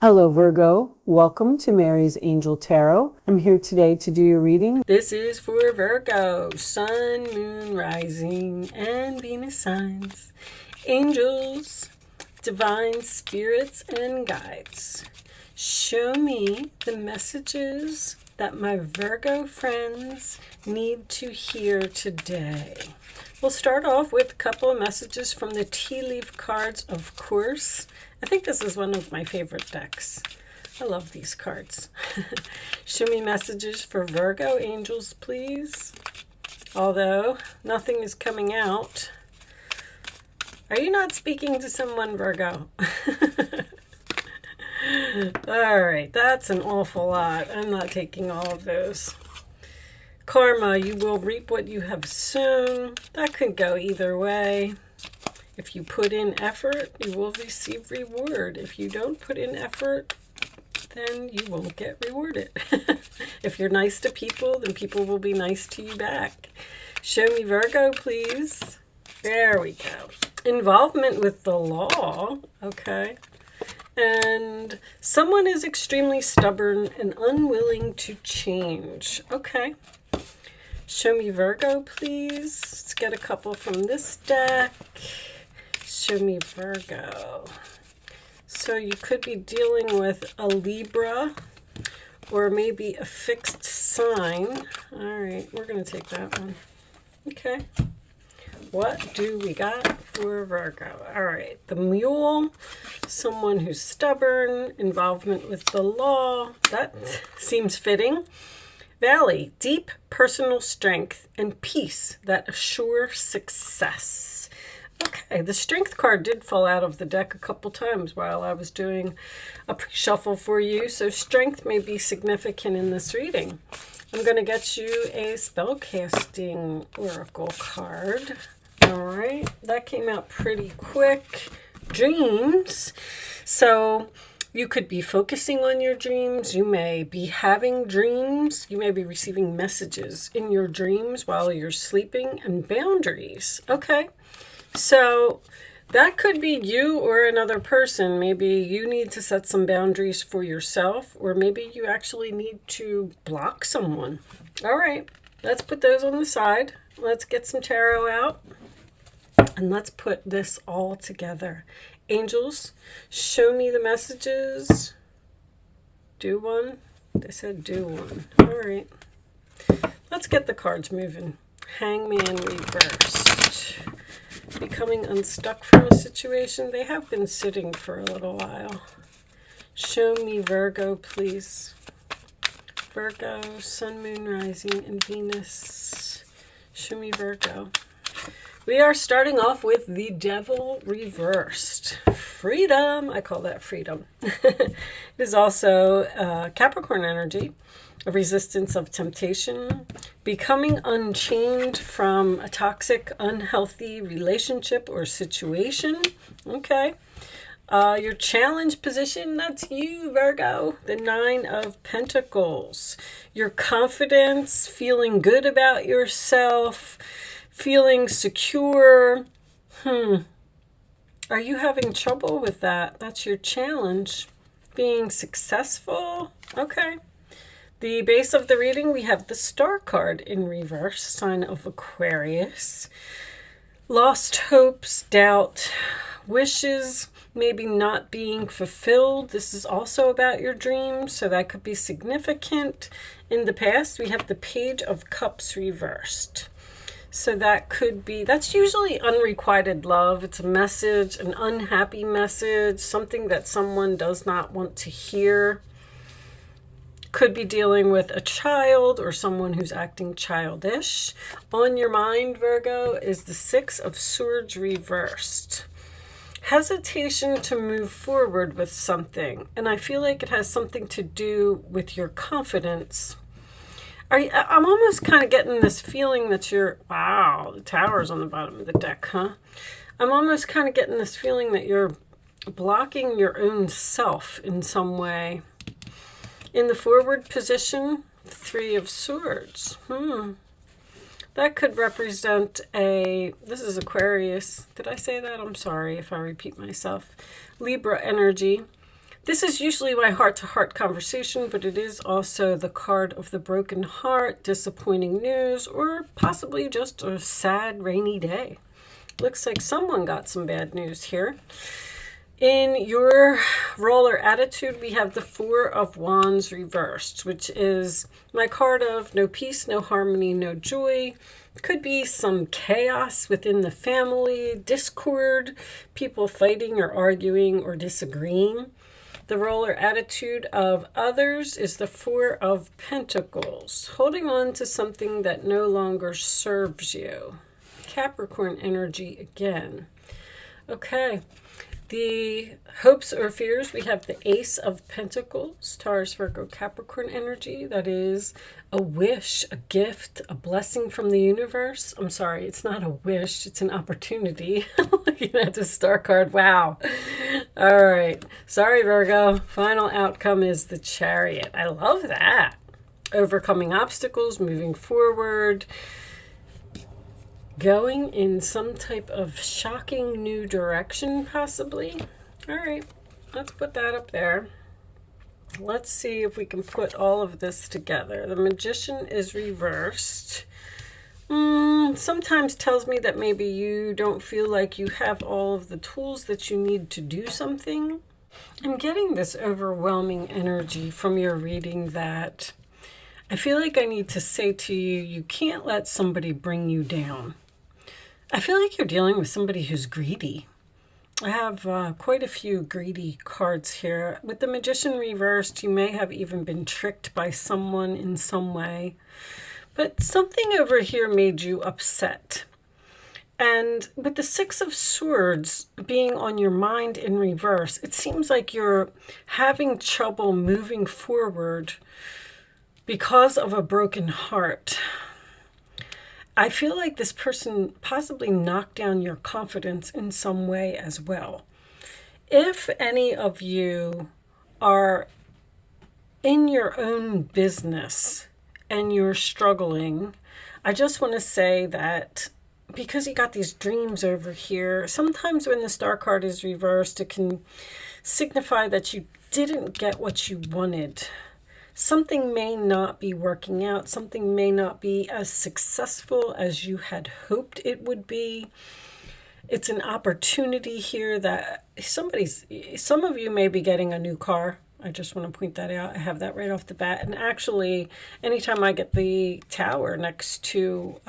Hello Virgo, welcome to Mary's Angel Tarot. I'm here today to do your reading. This is for Virgo, Sun, Moon, Rising, and Venus signs. Angels, divine spirits, and guides. Show me the messages that my Virgo friends need to hear today. We'll start off with a couple of messages from the tea leaf cards, of course. I think this is one of my favorite decks. I love these cards. Show me messages for Virgo angels, please. Although nothing is coming out. Are you not speaking to someone, Virgo? All right, that's an awful lot. I'm not taking all of those. Karma, you will reap what you have sown. That could go either way. If you put in effort, you will receive reward. If you don't put in effort, then you won't get rewarded. If you're nice to people, then people will be nice to you back. Show me Virgo, please. There we go. Involvement with the law. Okay. And someone is extremely stubborn and unwilling to change. Okay. Show me Virgo, please. Let's get a couple from this deck. Show me Virgo. So you could be dealing with a Libra or maybe a fixed sign. All right, we're going to take that one. Okay. What do we got for Virgo? All right, the mule, someone who's stubborn, involvement with the law. That seems fitting. Valley, deep personal strength and peace that assure success. Okay, the strength card did fall out of the deck a couple times while I was doing a pre-shuffle for you, so strength may be significant in this reading. I'm going to get you a spellcasting oracle card. All right, that came out pretty quick. Dreams. So you could be focusing on your dreams. You may be having dreams. You may be receiving messages in your dreams while you're sleeping. And boundaries. Okay. So that could be you or another person. Maybe you need to set some boundaries for yourself, or maybe you actually need to block someone. All right. Let's put those on the side. Let's get some tarot out. And let's put this all together. Angels, show me the messages. Do one. They said do one. All right. Let's get the cards moving. Hangman reversed. Becoming unstuck from a situation. They have been sitting for a little while. Show me Virgo, please. Virgo, Sun, Moon, Rising, and Venus. Show me Virgo. We are starting off with the Devil reversed. Freedom. I call that freedom. It is also Capricorn energy, a resistance of temptation, becoming unchained from a toxic, unhealthy relationship or situation. Okay. Your challenge position, that's you, Virgo. The Nine of Pentacles. Your confidence, feeling good about yourself, feeling secure. Are you having trouble with that? That's your challenge. Being successful. Okay. The base of the reading, we have the Star card in reverse, sign of Aquarius. Lost hopes, doubt, wishes maybe not being fulfilled. This is also about your dreams, so that could be significant. In the past, we have the Page of Cups reversed. So that could be, that's usually unrequited love. It's a message, an unhappy message, something that someone does not want to hear. Could be dealing with a child or someone who's acting childish. On your mind, Virgo, is the Six of Swords reversed. Hesitation to move forward with something. And I feel like it has something to do with your confidence. I'm almost kind of getting this feeling that you're, wow, the Tower's on the bottom of the deck, huh? I'm almost kind of getting this feeling that you're blocking your own self in some way. In the forward position, Three of Swords. That could represent this is Aquarius. Did I say that? I'm sorry if I repeat myself. Libra energy. This is usually my heart-to-heart conversation, but it is also the card of the broken heart, disappointing news, or possibly just a sad, rainy day. Looks like someone got some bad news here. In your roller attitude, we have the Four of Wands reversed, which is my card of no peace, no harmony, no joy. Could be some chaos within the family, discord, people fighting or arguing or disagreeing. The roller attitude of others is the Four of Pentacles, holding on to something that no longer serves you. Capricorn energy again. Okay. The hopes or fears, we have the Ace of Pentacles, Taurus, Virgo, Capricorn energy. That is a wish, a gift, a blessing from the universe. I'm sorry, it's not a wish, it's an opportunity. Looking at the star card, wow. All right, sorry Virgo, final outcome is the Chariot. I love that. Overcoming obstacles, moving forward, going in some type of shocking new direction, possibly. All right, let's put that up there. Let's see if we can put all of this together. The Magician is reversed. Sometimes tells me that maybe you don't feel like you have all of the tools that you need to do something. I'm getting this overwhelming energy from your reading that I feel like I need to say to you, you can't let somebody bring you down. I feel like you're dealing with somebody who's greedy. I have quite a few greedy cards here. With the Magician reversed, you may have even been tricked by someone in some way. But something over here made you upset. And with the Six of Swords being on your mind in reverse, it seems like you're having trouble moving forward because of a broken heart. I feel like this person possibly knocked down your confidence in some way as well. If any of you are in your own business and you're struggling, I just want to say that because you got these dreams over here, sometimes when the star card is reversed, it can signify that you didn't get what you wanted. Something may not be working out. Something may not be as successful as you had hoped it would be. It's an opportunity here that some of you may be getting a new car. I just want to point that out. I have that right off the bat. And actually, anytime I get the Tower next to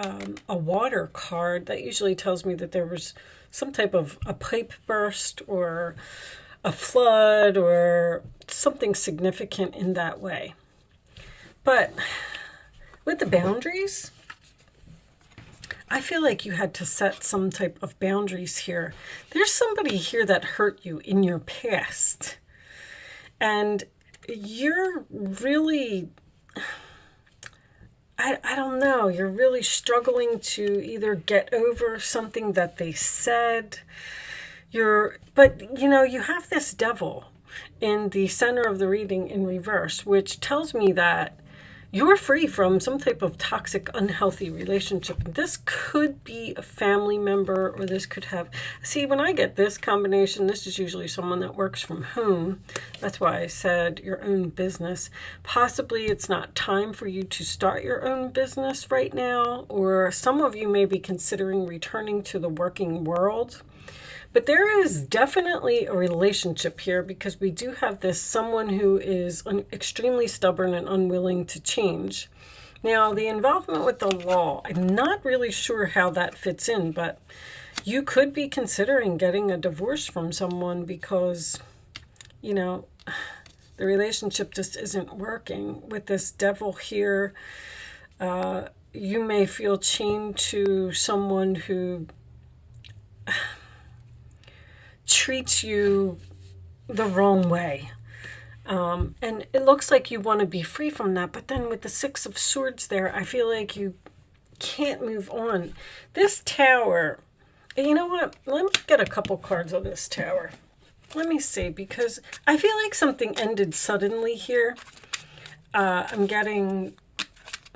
a water card, that usually tells me that there was some type of a pipe burst or a flood or something significant in that way. But with the boundaries, I feel like you had to set some type of boundaries here. There's somebody here that hurt you in your past. And you're really, I don't know, you're really struggling to either get over something that they said. But you know, you have this Devil in the center of the reading in reverse, which tells me that you're free from some type of toxic, unhealthy relationship. This could be a family member, or this could have... See, when I get this combination, this is usually someone that works from home. That's why I said your own business. Possibly it's not time for you to start your own business right now, or some of you may be considering returning to the working world. But there is definitely a relationship here, because we do have this someone who is extremely stubborn and unwilling to change. Now, the involvement with the law, I'm not really sure how that fits in, but you could be considering getting a divorce from someone because, you know, the relationship just isn't working. With this Devil here, you may feel chained to someone who treats you the wrong way. And it looks like you want to be free from that. But then with the Six of Swords there, I feel like you can't move on. This Tower, you know what? Let me get a couple cards on this Tower. Let me see, because I feel like something ended suddenly here. I'm getting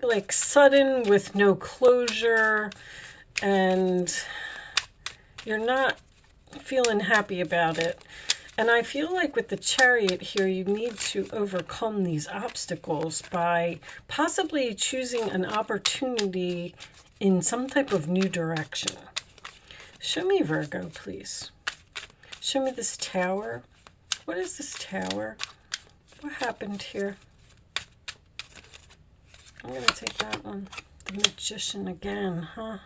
like sudden with no closure, and you're not feeling happy about it. And I feel like with the Chariot here, you need to overcome these obstacles by possibly choosing an opportunity in some type of new direction. Show me Virgo, please. Show me this Tower. What is this Tower? What happened here? I'm going to take that one. The Magician again, huh?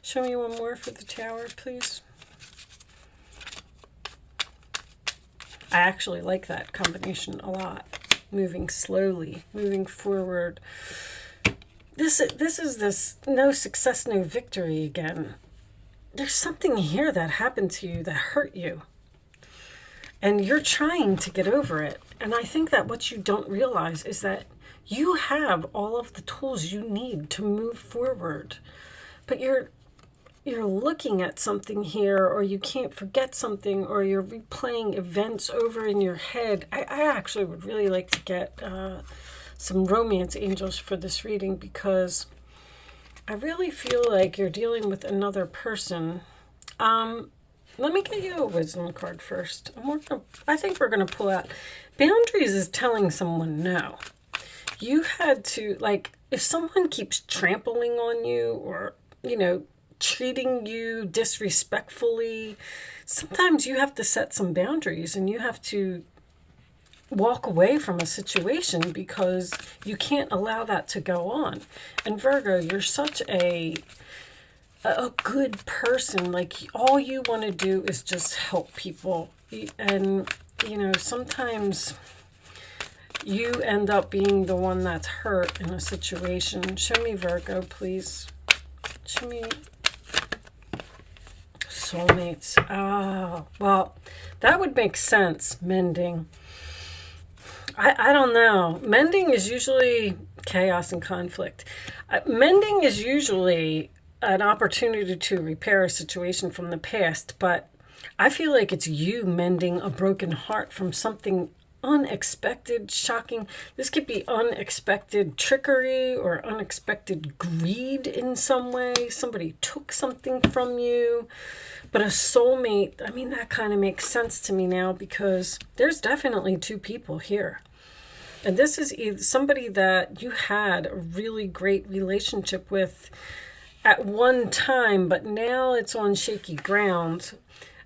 Show me one more for the Tower, please. I actually like that combination a lot. Moving slowly, moving forward. This is this no success, no victory again. There's something here that happened to you that hurt you. And you're trying to get over it. And I think that what you don't realize is that you have all of the tools you need to move forward. But you're looking at something here, or you can't forget something, or you're replaying events over in your head. I actually would really like to get some romance angels for this reading, because I really feel like you're dealing with another person. Let me get you a wisdom card first. I think we're going to pull out boundaries. Is telling someone no. You had to, like, if someone keeps trampling on you, or, you know, treating you disrespectfully, sometimes you have to set some boundaries and you have to walk away from a situation because you can't allow that to go on. And Virgo, you're such a good person. Like, all you want to do is just help people. And, you know, sometimes you end up being the one that's hurt in a situation. Show me Virgo, please. Show me soulmates. Oh, well, that would make sense. Mending. I don't know. Mending is usually chaos and conflict. Mending is usually an opportunity to repair a situation from the past, but I feel like it's you mending a broken heart from something unexpected, shocking. This could be unexpected trickery or unexpected greed in some way. Somebody took something from you. But a soulmate, I mean, that kind of makes sense to me now, because there's definitely two people here. And this is either somebody that you had a really great relationship with at one time, but now it's on shaky ground.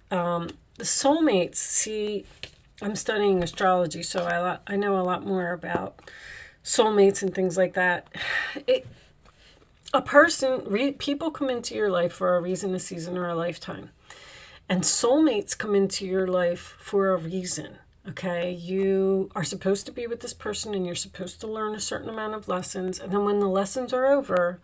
The soulmates, see, I'm studying astrology, so I know a lot more about soulmates and things like that. People come into your life for a reason, a season, or a lifetime. And soulmates come into your life for a reason. Okay, you are supposed to be with this person and you're supposed to learn a certain amount of lessons. And then when the lessons are over,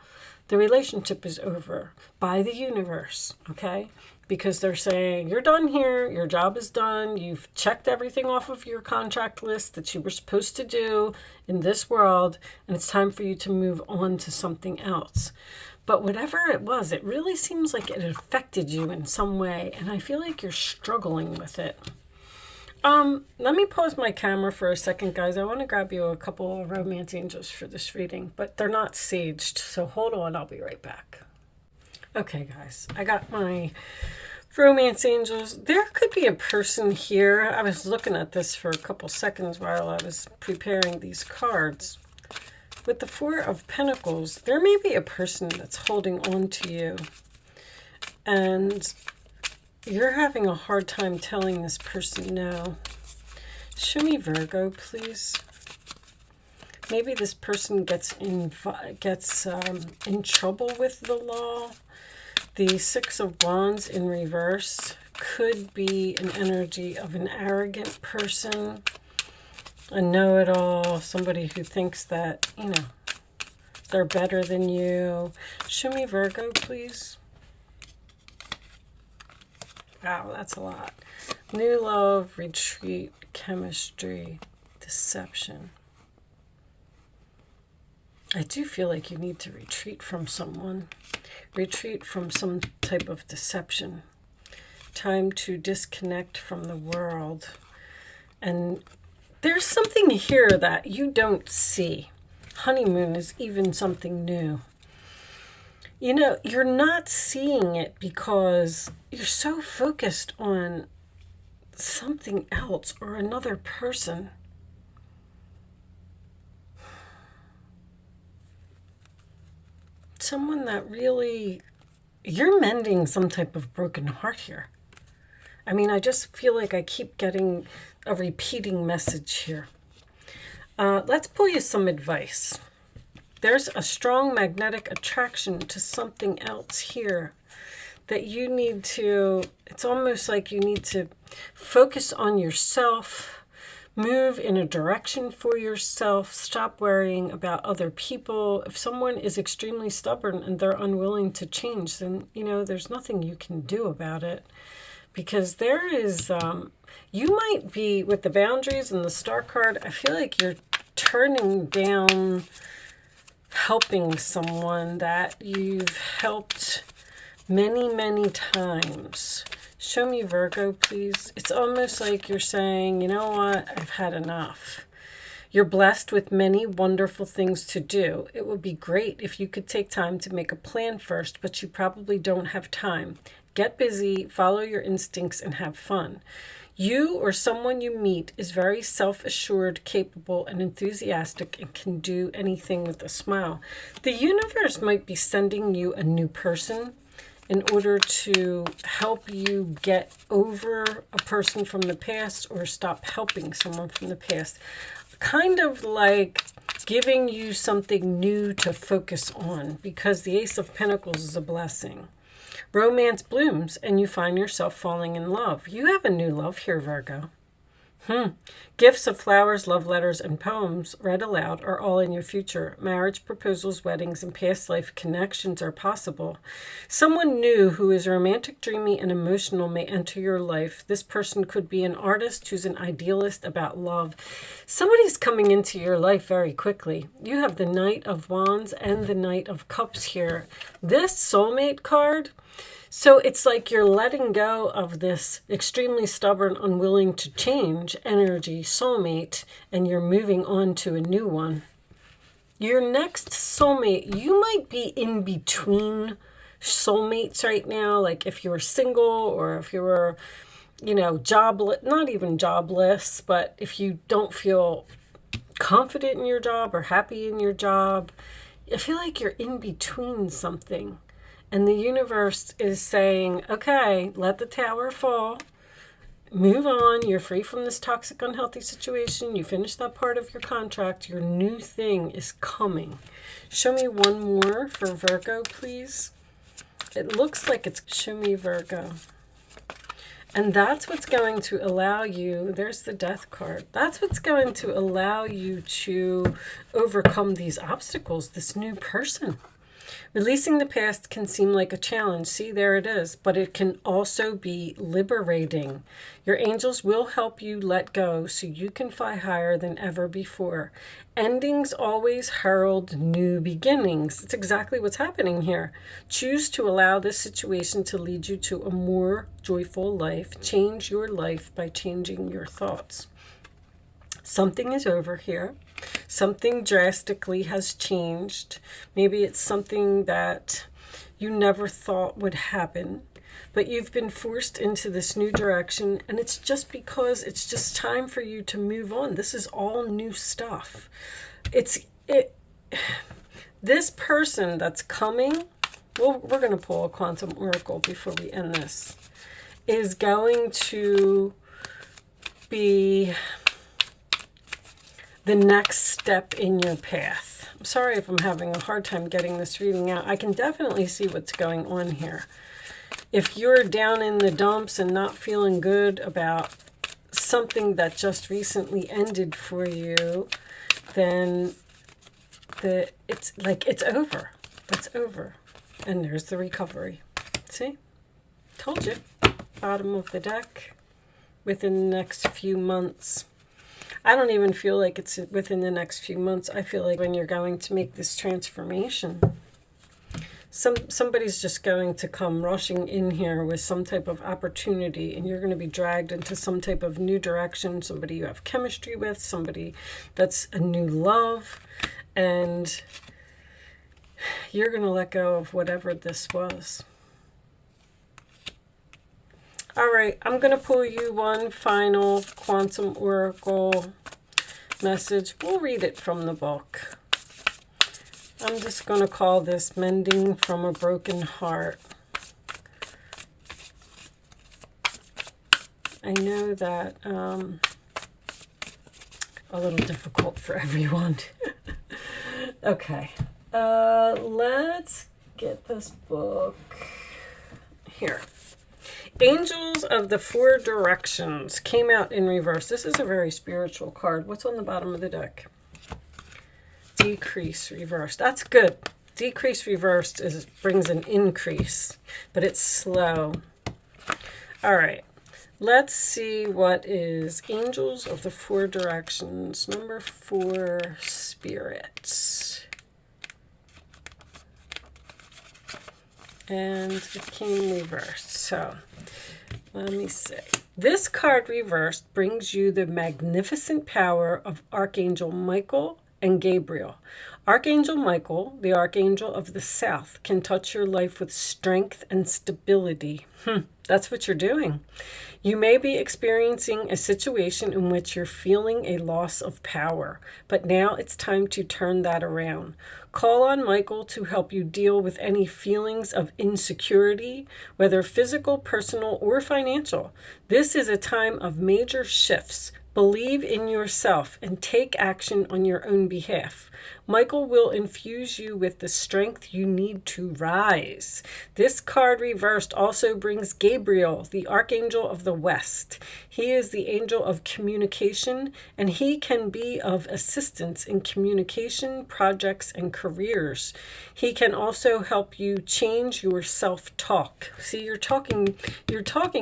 the relationship is over by the universe. Okay, because they're saying, you're done here. Your job is done. You've checked everything off of your contract list that you were supposed to do in this world. And it's time for you to move on to something else. But whatever it was, it really seems like it affected you in some way. And I feel like you're struggling with it. Let me pause my camera for a second, guys. I want to grab you a couple of romance angels for this reading, but they're not saged, so hold on, I'll be right back. Okay, guys, I got my romance angels. There could be a person here. I was looking at this for a couple seconds while I was preparing these cards. With the Four of Pentacles, there may be a person that's holding on to you, and you're having a hard time telling this person no. Show me Virgo, please. Maybe this person gets in trouble with the law. The Six of Wands in reverse could be an energy of an arrogant person, a know-it-all, somebody who thinks that, you know, they're better than you. Show me Virgo, please. Wow, that's a lot. New love, retreat, chemistry, deception. I do feel like you need to retreat from someone. Retreat from some type of deception. Time to disconnect from the world. And there's something here that you don't see. Honeymoon is even something new. You know, you're not seeing it because you're so focused on something else or another person. Someone that really, you're mending some type of broken heart here. I mean, I just feel like I keep getting a repeating message here. Let's pull you some advice. There's a strong magnetic attraction to something else here that you need to, it's almost like you need to focus on yourself, move in a direction for yourself, stop worrying about other people. If someone is extremely stubborn and they're unwilling to change, then, you know, there's nothing you can do about it. Because there is, you might be, with the boundaries and the star card, I feel like you're turning down helping someone that you've helped many, many times. Show me Virgo, please. It's almost like you're saying, you know what, I've had enough. You're blessed with many wonderful things to do. It would be great if you could take time to make a plan first, but you probably don't have time. Get busy, follow your instincts, and have fun. You or someone you meet is very self-assured, capable, and enthusiastic and can do anything with a smile. The universe might be sending you a new person in order to help you get over a person from the past or stop helping someone from the past. Kind of like giving you something new to focus on, because the Ace of Pentacles is a blessing. Romance blooms and you find yourself falling in love. You have a new love here, Virgo. Gifts of flowers, love letters, and poems read aloud are all in your future. Marriage proposals, weddings, and past life connections are possible. Someone new who is romantic, dreamy, and emotional may enter your life. This person could be an artist who's an idealist about love. Somebody's coming into your life very quickly. You have the Knight of Wands and the Knight of Cups here. This soulmate card, so it's like you're letting go of this extremely stubborn, unwilling to change energy soulmate, and you're moving on to a new one. Your next soulmate, you might be in between soulmates right now. Like if you were single, or if you were, you know, jobless, not even jobless, but if you don't feel confident in your job or happy in your job, I feel like you're in between something. And the universe is saying, okay, let the tower fall. Move on. You're free from this toxic, unhealthy situation. You finished that part of your contract. Your new thing is coming. Show me one more for Virgo, please. It looks like it's, show me Virgo. And that's what's going to allow you, there's the Death card. That's what's going to allow you to overcome these obstacles, this new person. Releasing the past can seem like a challenge. See, there it is. But it can also be liberating. Your angels will help you let go so you can fly higher than ever before. Endings always herald new beginnings. It's exactly what's happening here. Choose to allow this situation to lead you to a more joyful life. Change your life by changing your thoughts. Something is over here. Something drastically has changed. Maybe it's something that you never thought would happen, but you've been forced into this new direction, and it's just because it's just time for you to move on. This is all new stuff. This person that's coming, well, we're going to pull a quantum oracle before we end this, is going to be the next step in your path. I'm sorry if I'm having a hard time getting this reading out. I can definitely see what's going on here. If you're down in the dumps and not feeling good about something that just recently ended for you, then it's like it's over. It's over. And there's the recovery. See? Told you. Bottom of the deck. Within the next few months. I don't even feel like it's within the next few months. I feel like when you're going to make this transformation, somebody's just going to come rushing in here with some type of opportunity, and you're going to be dragged into some type of new direction, somebody you have chemistry with, somebody that's a new love, and you're going to let go of whatever this was. All right, I'm going to pull you one final Quantum Oracle message. We'll read it from the book. I'm just going to call this Mending from a Broken Heart. I know that a little difficult for everyone. Okay, let's get this book here. Angels of the Four Directions came out in reverse. This is a very spiritual card. What's on the bottom of the deck? Decrease reversed. That's good. Decrease reversed brings an increase, but it's slow. All right. Let's see what is Angels of the Four Directions. Number 4, Spirits. And it came reversed. So let me see. This card reversed brings you the magnificent power of Archangel Michael and Gabriel. Archangel Michael, the Archangel of the South, can touch your life with strength and stability. That's what you're doing. You may be experiencing a situation in which you're feeling a loss of power, but now it's time to turn that around. Call on Michael to help you deal with any feelings of insecurity, whether physical, personal, or financial. This is a time of major shifts. Believe in yourself and take action on your own behalf. Michael will infuse you with the strength you need to rise. This card reversed also brings Gabriel, the Archangel of the West. He is the angel of communication, and he can be of assistance in communication, projects, and careers. He can also help you change your self-talk. See, you're talking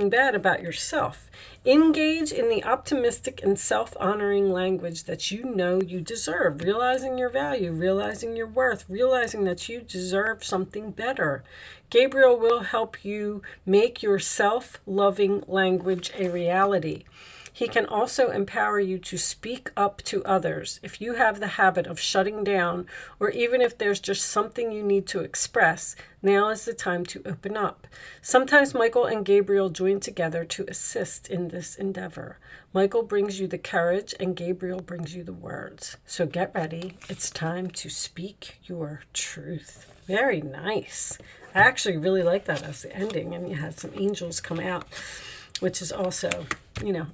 bad about yourself. Engage in the optimistic and self-honoring language that you know you deserve, realizing your value, realizing your worth, realizing that you deserve something better. Gabriel will help you make your self-loving language a reality. He can also empower you to speak up to others. If you have the habit of shutting down, or even if there's just something you need to express, now is the time to open up. Sometimes Michael and Gabriel join together to assist in this endeavor. Michael brings you the courage and Gabriel brings you the words. So get ready. It's time to speak your truth. Very nice. I actually really like that as the ending, and you had some angels come out, which is also,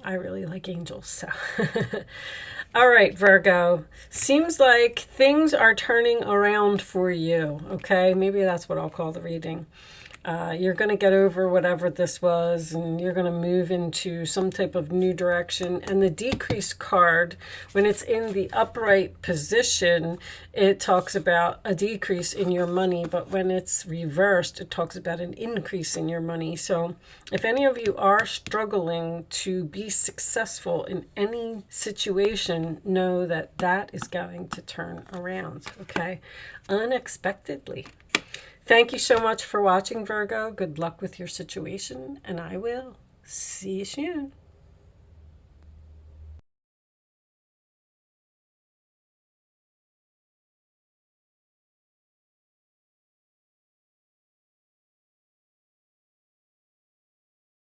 I really like angels. So, all right, Virgo, seems like things are turning around for you. Okay, maybe that's what I'll call the reading. You're going to get over whatever this was, and you're going to move into some type of new direction. And the decrease card, when it's in the upright position, it talks about a decrease in your money. But when it's reversed, it talks about an increase in your money. So if any of you are struggling to be successful in any situation, know that that is going to turn around, okay? Unexpectedly. Thank you so much for watching, Virgo. Good luck with your situation, and I will see you soon.